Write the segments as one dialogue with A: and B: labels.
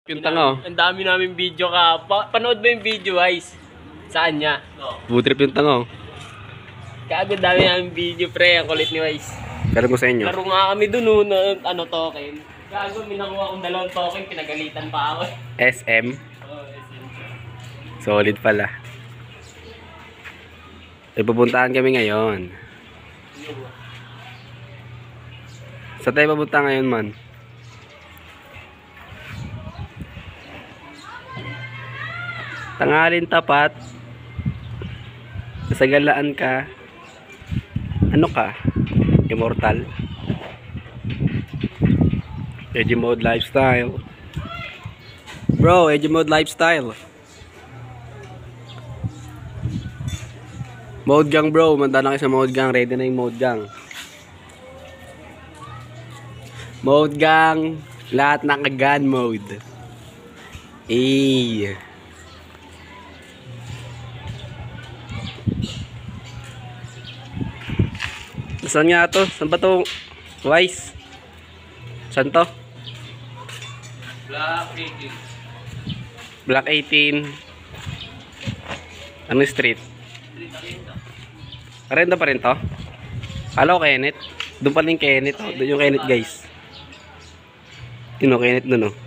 A: Yung tanga, oh.
B: Ang dami namin video ka. Panood mo yung video, guys. Saan niya?
A: Butrip yung tanga, oh.
B: Kaagad dami namin video, pre. Ang kulit ni Wise.
A: Pero ko sa inyo.
B: Laro nga kami dun, no, na token. Gago, minakuha akong 2 token. Pinagalitan pa ako.
A: SM.
B: Oh, SM.
A: Solid pala. Ay, pupuntahan kami ngayon. Sa tayo pupunta ngayon, man? Tanghalin tapat. Kasagalaan ka. Ano ka? Immortal. Edgy Mode Lifestyle. Bro, Edgy Mode Lifestyle. Mode gang, bro. Manda na kayo sa mode gang. Ready na yung mode gang. Mode gang. Lahat naka-gun mode. Eh. Saan nga to? Saan ba to? Wise? Saan to?
B: Black 18.
A: Black 18. Ano street? Arenda pa rin to? Hello, Kenneth. Doon pa rin Kenneth. Oh. Doon yung Kenneth, guys. Yun o, Kenneth doon o.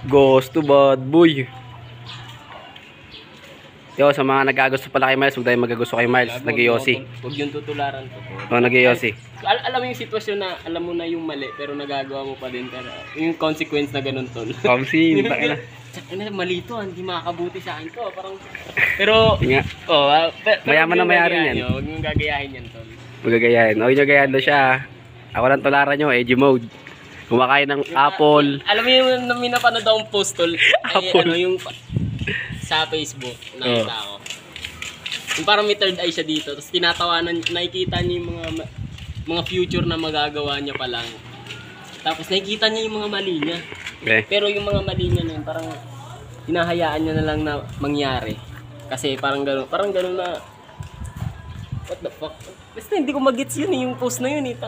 A: Ghost to bad boy. Yo, sa mga nagagusto pala kay Miles, huwag tayo magagusto kay Miles. Nag-yosi.
B: Huwag yung tutularan to.
A: Oh, nag-yosi.
B: Alam mo yung sitwasyon na alam mo na yung mali pero nagagawa mo pa din, pero yung consequence na ganun, tol.
A: Kamsi, taka na.
B: Mali to, hindi makakabuti sa akin to. Parang pero
A: nga.
B: oh,
A: Mayaman na mayarin yan.
B: Huwag mong gagayahin yan, tol.
A: Magagayahin. O, yung gagayahin na siya. Ako lang tularan nyo, Edgy Mode. Kumakain ng apple.
B: Alam mo yung napanood akong post, tol. Ay,
A: Apple.
B: ano yung sa Facebook, nakita ko. Yung parang may third eye siya dito. Tapos tinatawanan, nakikita niya yung mga future na magagawa niya pa lang. Tapos nakikita niya yung mga mali niya.
A: Okay.
B: Pero yung mga mali niya na yun, parang hinahayaan niya na lang na mangyari. Kasi parang gano'n na, what the fuck? Basta hindi ko mag-gets yun eh, yung post na yun eh.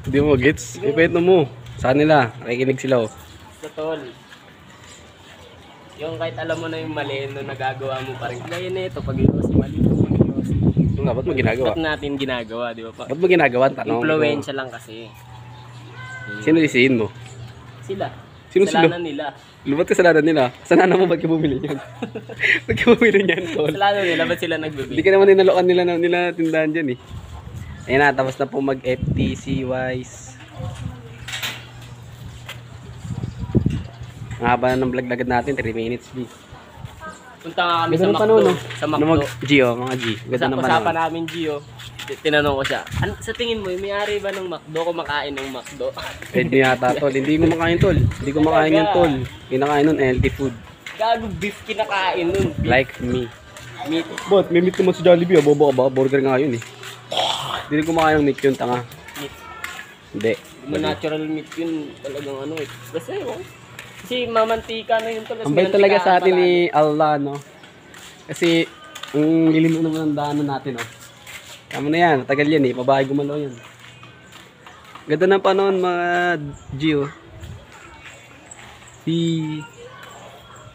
A: Hindi mo gets? Ipahit mo. Saan nila? Nakikinig sila, oh.
B: Sa tol. Yung kahit alam mo na yung mali, no, nagagawa mo pa rin. Gaya na ito, pag ito si mali,
A: Nga, ba't mo ginagawa?
B: ba't natin ginagawa, di ba?
A: Ba't mo ginagawa? Tanong.
B: Influensya lang kasi.
A: Sino isihin mo?
B: Sila.
A: Sino
B: Kasalanan nila.
A: Ba't kasalanan nila? Kasalanan mo, ba't ka bumili yan? Ba't ka bumili yan, tol?
B: Kasalanan nila, ba't sila nagbibig?
A: Hindi ka naman ninalokan nila tindahan dyan, eh. Ayun na, tapos na po mag-FTC wise. Ang haba na ng vlog agad natin, 3 minutes, please.
B: Punta nga kami
A: Ganda
B: sa
A: ng
B: McDo.
A: no?
B: Sa McDo.
A: Gio, mga G. Ganda ng
B: Usapan namin, Gio. Tinanong ko siya, sa tingin mo, may-ari ba ng McDo? Kumakain ng McDo?
A: Pwede yata, tol. Hindi ko makain, tol. Hindi ko makain yan, tol. Kinakain nun, healthy food.
B: Gago, beef kinakain nun. Beef.
A: Like me.
B: Meat.
A: But, may meat naman sa Jollibee, ah. Bobo ka ba? Burger nga yun, eh. Hindi rin kumakain ng meat yun, tanga.
B: Meat.
A: Hindi.
B: Natural meat yun, talagang ano eh. Basta yun. Kasi mamantika na yun.
A: Ang bait talaga sa atin ni Allah, no? Kasi, ang lilim naman ang daanan natin, oh. Tama na yan, tagal yan eh, pabahay gumalaw yan. Ganda ng panahon mga Gio.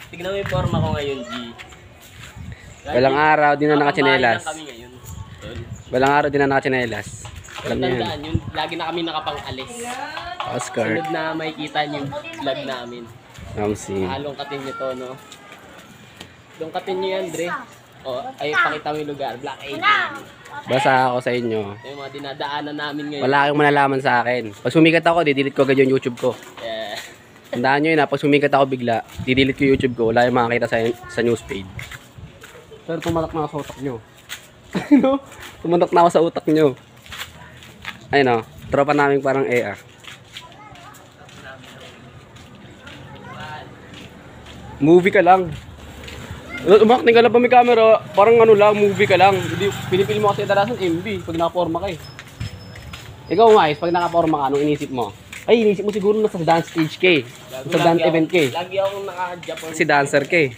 B: Tignan mo yung forma ko ngayon, G.
A: Walang araw, di na nakatsinelas.
B: Kami ngayon.
A: Walang araw, di na nakatsinelas. Alam niyo yan.
B: Tandaan yun, lagi na kami nakapang-alis.
A: Oscar.
B: Sunod na makikita niyo yung vlog namin.
A: Kamsi.
B: Halongkatin niyo to, no? Longkatin niyo yan, Dre. O, ay, pakita mo yung lugar. Black 18.
A: Basta ako sa inyo.
B: Yung mga dinadaanan namin ngayon.
A: Wala kayong malalaman sa akin. Pag sumikat ako, didelete ko agad yung YouTube ko.
B: Yeah.
A: Tandaan nyo yun ha, pag sumikat ako bigla, didelete ko yung YouTube ko, wala yung makakita sa newsfeed. Pero tumatak na ako sa utak nyo. Ano? Tumatak na ako sa utak nyo. Ayun o, tropa namin parang EA. Movie ka lang. Umakting ka lang pa may camera, parang ano lang, movie ka lang. Hindi, pinipili mo kasi dalasan MB pag nakaporma ka eh. Ikaw Miles, pag nakaporma ka, anong inisip mo? Ay, inisip mo siguro nasa dance stage ka eh. Sa dance event ka eh.
B: Lagi akong naka-Japan.
A: Kasi dancer ka eh.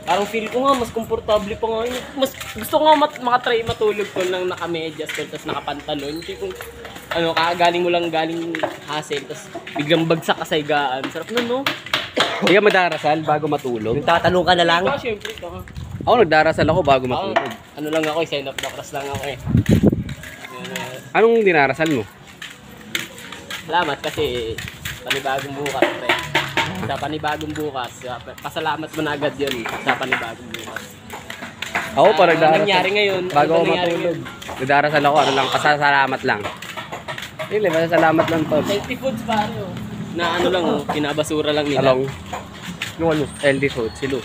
B: Parang feel ko nga, mas komportable pa nga yun. Mas gusto ko nga makatry matulog tol nang naka-medyas tol, tapos nakapantalon. Kasi kung ano, kakagaling mo lang galing hassle, tapos biglang bagsak ka sa higaan. Sarap na, no?
A: Hindi ka madarasal bago matulog.
C: Tatanong ka na lang.
B: Ikaw, syempre, ikaw.
A: Ako nagdarasal ako bago
B: Ako,
A: matulog.
B: ano lang ako, sign of the cross lang ako eh.
A: Anong dinarasal mo?
B: Salamat kasi panibagong bukas, pre. Sa panibagong bukas, pasalamat mo na agad yun sa panibagong bukas.
A: Ako pa
B: Ano
A: nagdarasal.
B: nangyari ngayon?
A: Bago
B: Ano
A: ako
B: nangyari
A: matulog. Nagdarasal ako, ano lang, pasasalamat lang. Hindi, pasasalamat lang to.
B: Healthy foods pare oh. Na ano lang oh, pinabasura lang nila.
A: Along. Yung ano, LD food, si Lu.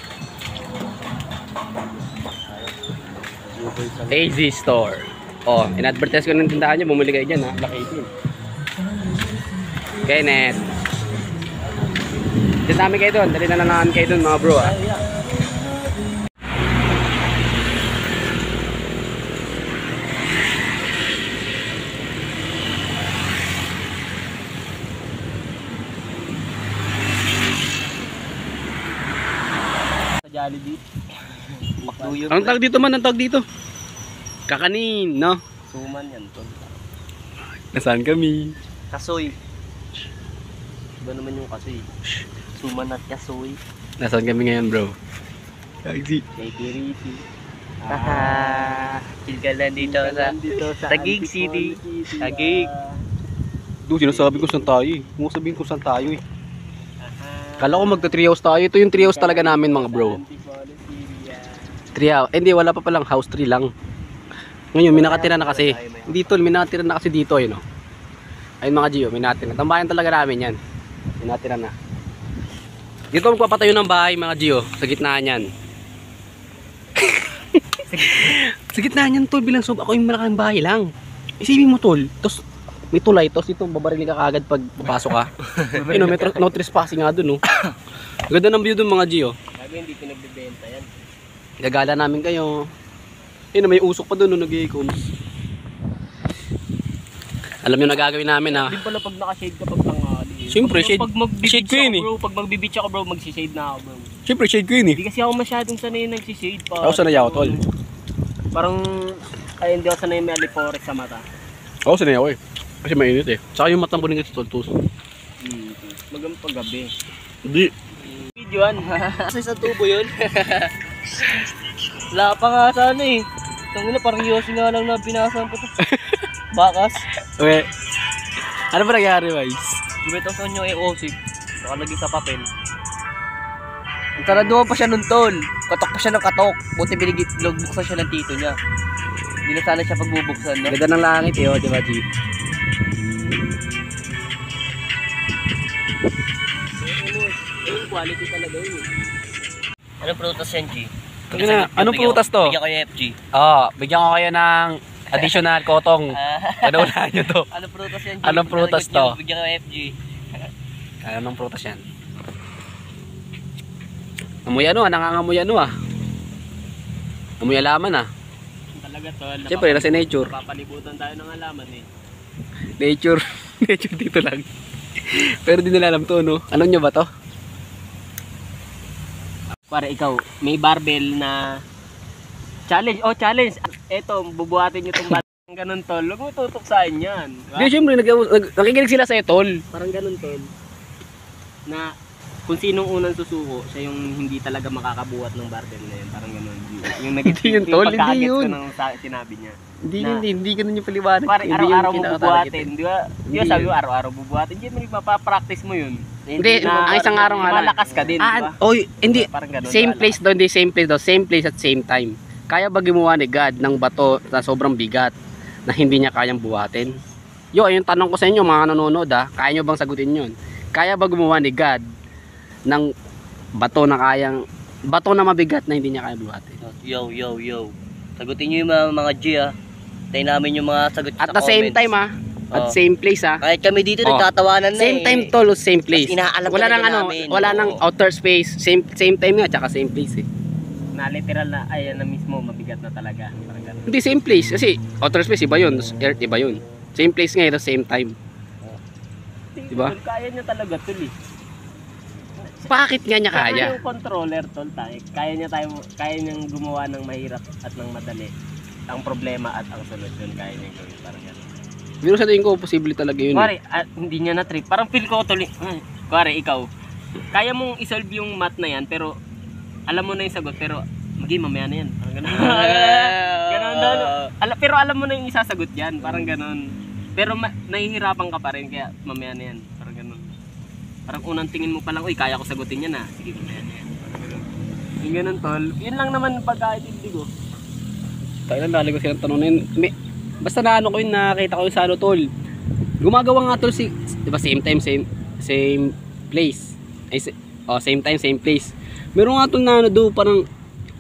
A: AZ Store. Oh, in-advertise ko ng tindahan nyo, bumili kayo dyan ha. Black 18. Kenneth. Diyan namin kayo doon, dali na naman kayo doon mga bro ha.
B: Sa Jollibee. Makduyo.
A: Anong tawag dito man? Anong tawag dito? Kakanin, no?
B: Suman yan tol.
A: Nasaan kami?
C: Kasoy.
B: Iba naman yung kasi.
C: Suman at kasoy.
A: Nasaan kami ngayon bro? Taxi.
B: Kay Kiriti.
C: Haha. Chill ka lang dito sa Taguig City. Taguig.
A: Doon sinasabi ko saan tayo eh. Huwag mo sabihin ko saan tayo eh. Kala ko magta 3 house tayo. Ito yung 3 house talaga namin mga bro. 3 house. Eh, hindi, wala pa palang house 3 lang. Ngayon, minakatira na kasi. Dito, minakatira na kasi dito eh no. Ayun mga Gio, minatira na. Tambayan talaga namin yan. Minatira na. Dito magpapatayo ng bahay mga Gio. Sa gitna niyan. Sa gitna niyan tol, bilang sob. Ako yung malaking bahay lang. Isipin mo tol. Tapos may tulay. Tapos ito, babarili ka kagad pag papasok ka. Ayun no, may no trespassing nga dun no. Ganda ng view dun mga Gio.
B: Lagi hindi pinagbebenta yan.
A: Gagala namin kayo. Ayun, may usok pa doon nung nag-i-coms. Alam nyo na gagawin namin ha.
B: Hindi pala pag naka-shade ka pag tanghali.
A: Siyempre, shade-
B: Pag mag-beach
A: shade ko yun
B: ako, bro, pag mag-beach ako bro, magsishade na ako bro.
A: Siyempre, shade ko yun eh.
B: Hindi kasi ako masyadong sanay nagsishade pa.
A: Ako sanay ako tol.
B: Parang, ay hindi ako sanay may alipores sa mata.
A: Ako sanay ako eh. Kasi mainit eh. Saka yung matang buling ito tol.
B: Magang paggabi.
A: Hindi.
B: Videoan. Kasi sa tubo yun. Wala pa nga sana eh. Tangina, parang yosi nga lang na binasan po to. Bakas.
A: Okay. Ano ba nangyari guys?
B: Gumitaw nyo i-osip. Nakalagay sa papel.
C: Taraduhan pa siya nun tol. Katok pa siya ng katok. Buti buksan siya ng tito niya. Hindi na sana siya pagbubuksan no?
A: Ganda ng langit eh oh, di ba G?
B: Yung quality talaga yun eh.
C: Anong prutas yan, G?
A: Anong prutas to?
C: Bigyan ko yung FG.
A: Bigyan ko kayo ng additional kotong. Panaunahan nyo to.
C: Anong prutas yan, G?
A: Anong prutas to?
C: Bigyan ko yung FG.
A: Anong prutas yan? Amoy ano ah, nangangamoy ano ah. Amoy alaman ah.
B: Talaga tol.
A: Siyempre, nasa nature.
B: Papalibutan tayo ng alaman eh.
A: Nature. Nature dito lang. Pero di nila alam to no. Ano nyo ba to?
B: Para ikaw, may barbell na challenge. Oh, challenge. Eto, bubuhatin nyo itong batang ganun tol. Huwag mo tutuksain yan. Diba?
A: Hindi, siyempre, nakikinig sila sa tol.
B: Parang ganun tol. Na kung sinong unang susuko, siya yung hindi talaga makakabuhat ng barbell na yan. Parang ganun. Yung
A: Hindi yun, tol. Hindi
B: pagka-gets
A: yun.
B: ko ng sinabi niya.
A: Hindi ganun yung paliwanag.
B: Parang
A: Hindi
B: araw-araw
A: yung
B: mo
A: kinakatala
B: bubuhatin.
A: kita.
B: Di ba? Di ba
A: Hindi
B: sabi
A: yun.
B: mo araw-araw bubuhatin? Hindi mo mapapractice mo yun.
A: Hindi, ang isang araw nga lang.
B: Malakas ka din, di ba?
A: Oy, hindi.
B: Parang ganun.
A: Same place daw, hindi same place daw. Same place at same time. Kaya ba gumawa ni God ng bato na sobrang bigat na hindi niya kayang buhatin? Yo, yung tanong ko sa inyo mga nanonood ha, kaya nyo bang sagutin yun? Kaya ba gumawa ni God ng bato na mabigat na hindi niya kaya buhatin?
C: Yo. Sagutin nyo yung mga G ah. Tayo namin yung mga sagot
A: At
C: sa
A: the same
C: comments.
A: time ha, at
C: Oo.
A: same place ha.
C: Kahit kami dito
A: Oh.
C: nagtatawanan na
A: Same time tol, same place.
C: Mas inaalam
A: Wala
C: talaga
A: nang ano,
C: namin,
A: wala
C: oo.
A: nang outer space. Same time nga, tsaka same place eh.
B: Na literal na, ay na mismo, mabigat na talaga. Parang ganun.
A: Hindi same place kasi outer space iba yun, earth iba yun. Same place nga ito, same time. Diba?
B: Kaya niya talaga tol eh.
A: Bakit nga niya
B: Kaya
A: kaya?
B: yung controller tol, kaya niyang gumawa ng mahirap at ng madali. Ang problema at ang solusyon kaya niyang gawin parang gano'n.
A: Pero sa tingin ko, posible talaga yun.
B: Kuwari, hindi niya na trip. Parang feel ko tol, kuwari ikaw, kaya mong isolve yung math na yan pero alam mo na yung sagot pero mamaya na yan. Parang gano'n. Gano'n daw. Pero alam mo na yung isasagot yan. Parang gano'n. Pero nahihirapan ka pa rin kaya mamaya na yan. Parang gano'n. Parang unang tingin mo pa lang, uy, kaya ko sagutin yan ah. Sige, mamaya na yan. Parang gano'n. Yung gano'n tol. Yun lang naman pagkaintindi ko.
A: Tayo lang lalo ko silang tanong na yun. Basta na ano ko yun, nakita ko yung sa ano tol. Gumagawa nga tol diba same time, same place. Ay, same time, same place. Meron nga tol na ano do, parang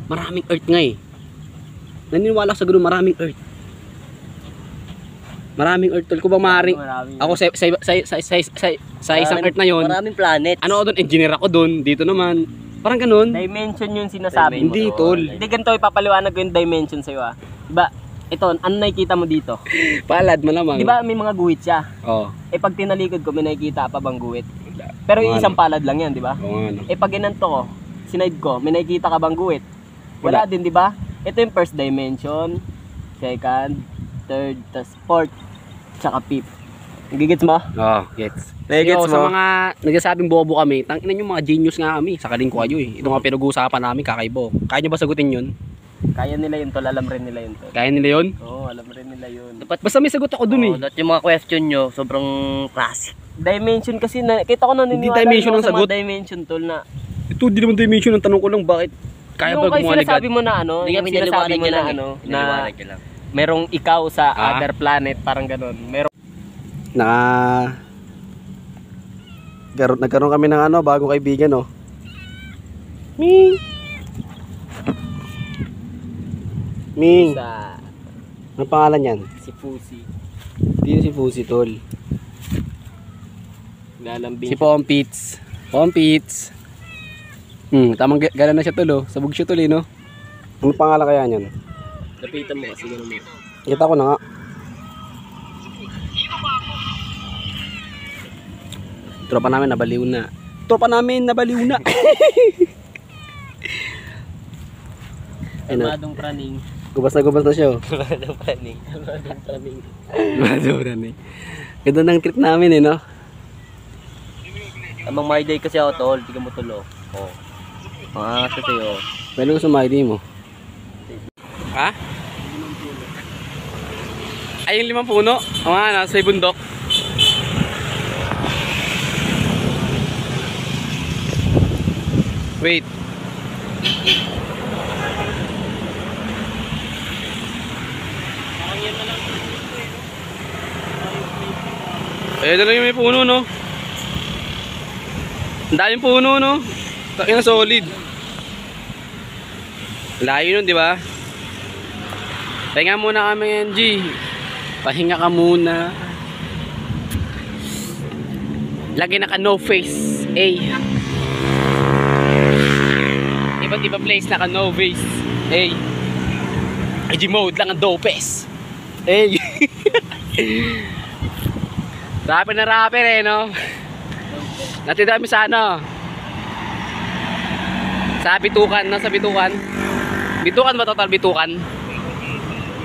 A: maraming earth nga eh. Naniniwala ko sa gano'n, maraming earth. Maraming earth tol. Kung ba maaaring, ako sa isang earth na yon,
C: Maraming planet.
A: ano ako doon, engineer ako doon, dito naman. Parang gano'n.
B: Dimension yung sinasabi mo.
A: Hindi tol.
B: Hindi ganito ipapaliwanag ko yung dimension sa'yo ah. Diba, ito, ano nakikita mo dito?
A: Palad mo lamang.
B: Diba may mga guhit siya?
A: Oo.
B: Eh pag tinalikod ko, may nakikita pa bang guhit? Pero yung isang palad lang yan, diba?
A: Oo nga no.
B: Eh pag ginanto ko, sinide ko, may nakikita ka bang guhit? Wala din, diba? Ito yung first dimension, second, third, tas fourth, tsaka fifth. Nagigits mo?
A: Oo, gets.
B: Nagigits
A: Sa
B: mo?
A: mga nagsasabing bobo kami, tanginan yung mga genius nga kami. Sakaling ko kayo eh. Ito nga pinag-uusapan namin, kakaibo. Kaya nyo ba sagutin yun?
B: Kaya nila yun tol, alam rin nila yun tol.
A: Kaya nila yun?
B: Oo, alam rin nila yun.
A: Basta may sagot ako dun eh.
C: Lahat yung mga question nyo, sobrang classic.
B: Dimension kasi, kita ko naniniwala
A: Hindi dimension
B: rin
A: ang
B: ako sa
A: sagot.
B: mga dimension tol na
A: Ito, di naman dimension ang tanong ko lang, bakit? Kaya
B: yung
A: ba
B: kayo
A: gumawa ni God?
B: sinasabi mo na ano,
C: Hindi
B: yung
C: kami
B: sinasabi
C: naliwanag
B: mo
C: nyo
B: na
C: lang
B: ano,
C: eh.
B: na
C: Naliwanag nyo lang.
B: merong ikaw sa
A: Ah?
B: other planet, parang ganun.
A: Nagkaroon kami ng ano, bagong kaibigan oh. Ming! Ming!
B: Sa
A: Anong pangalan yan?
B: si Pusi.
A: Dito si Fusi tol.
B: Lalambing.
A: Si Pompits. Pompits. Tamang gala na siya tol oh. Sabog siya tol eh no. Anong pangalan kaya niyan?
B: Lapitan mo kasi ganun mo.
A: Kita ko na nga. Tropa namin nabaliw na. Ayun na.
B: Armadong praning.
A: Gubas na siya oh.
B: Armadong praning. Armadong praning.
A: Madura na eh. Ganda ng trip namin eh no.
C: Amang my day kasi ako tol, di ka mo tulo. Oh. Mga kasi sa'yo.
A: Pwede ko sumaydi mo. Ha? Ay yung 5 puno. O nga, nasa bundok. Wait. Ayun na lang yung may puno no. Ang daming puno no. Takin na solid. Layo nun, di ba? Pahinga muna kami, NG. Pahinga ka muna. Lagi naka no face. Iba't iba place naka no face. IG mode lang ang dopes. Rapper na rapper eh, no? Natira kami sa ano? Sa bitukan, nasa bitukan. Bitukan ba total bitukan?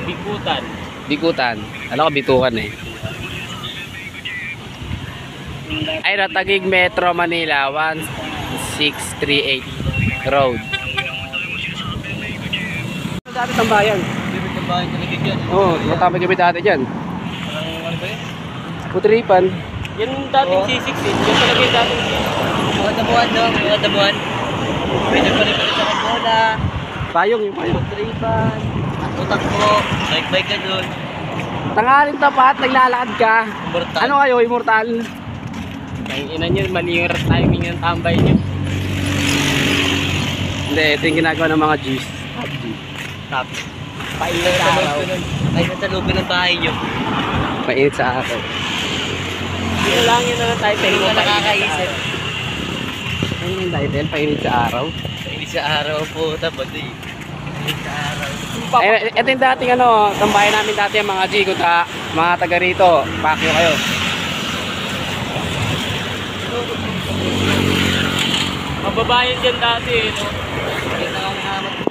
B: Bikutan.
A: Bikutan. Alam ko bitukan eh. Ay, Taguig Metro Manila 1638 Road. Dati tambayan.
C: Bibig ng bahay talaga dyan.
A: Oo, matapay kami dati dyan.
C: Ano ba yun?
A: Putripan.
B: Yan dating C6 eh. Yan talaga yung dating C6.
C: Mga damuhan no, mga damuhan. Pwede pa rin sa bola.
A: Payong yung payong.
C: Tripan. At utak mo. Bike-bike ka dun.
A: Tangalin tapat, naglalakad ka.
C: Immortal.
A: Ano kayo, immortal?
B: Ang ina nyo, mali yung timing ng tambay nyo.
A: Hindi, ito yung ginagawa ng mga G's.
B: Tapos, painit sa araw.
C: Ay, nasa loob ng bahay nyo.
A: Mainit sa araw.
B: Yun lang yun ang title
C: Hindi
B: mo.
C: ka nakakaisip.
A: Ano yung title? Painit sa araw?
C: Hindi sa araw po, tapos eh. Hindi sa araw.
A: Ay, ito yung dating ano, tambayan namin dati ang mga G. Kung mga taga rito, pakyo kayo.
B: Mababayan dyan dati eh, no?
C: Bigyan na nga ng amat ko.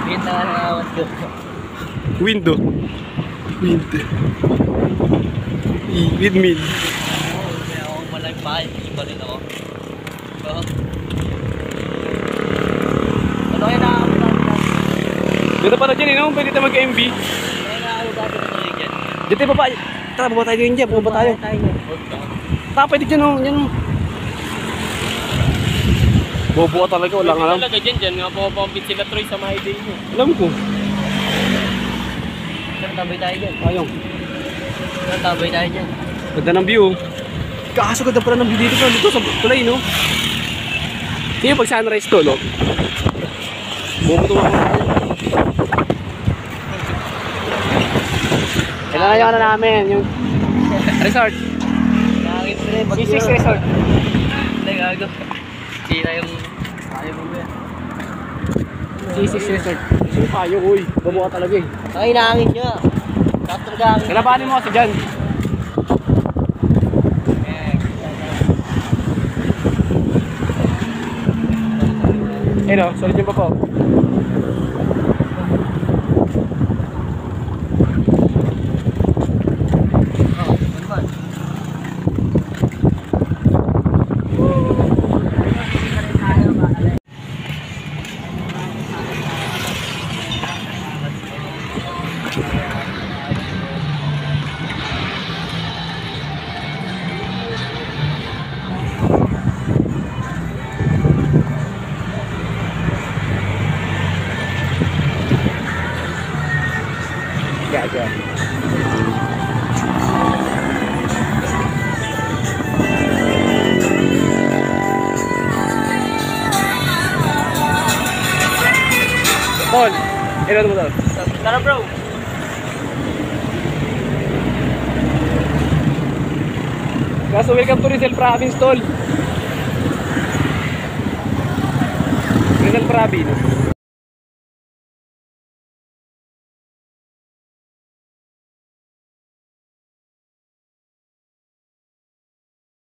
C: Bigyan na nga ng amat ko.
A: Window. Wind. Windmill.
C: Oo, kaya ako malagpahal. Iba rin ako. So, ano kaya nakakapit natin?
A: Ganda pala dyan, no? Pwede tayo mag-MB.
C: Kaya nakakapit natin ito rin yan.
A: Dito tayo baba. Tara, baba tayo ganyan dyan. Baba tayo. Tara, pwede dyan, no? Yan, no? Bobo ka talaga, wala
B: Pwede
A: nga alam.
B: talaga dyan nga pumapampit sila Troy sa my day nyo.
A: Alam ko.
C: Saan tabay tayo dyan?
A: Ayong.
C: Saan tabay tayo dyan?
A: Ganda ng view. Kaso ganda pala ng view dito sa tulay, no? Sige, pag sunrise to, no? Bumutuwa ko tayo. Kailangan yung ano namin, yung resort.
C: Nakakit pre,
A: C6 Resort.
C: Hindi, gago. Sira yung... Ayaw mo ba yan?
A: C6 Resort. Sino kayo, uy? Babuka talaga eh.
C: Ay, nangangin niya. Talaga hangin.
A: Kalabanin mo kasi dyan. Eh no, solid yung baba.
C: Oh, ano ba?
A: Gaga. Tol, ilan mo tol?
C: Tara bro!
A: Kaso welcome to Rizal Province, tol. Rizal Province.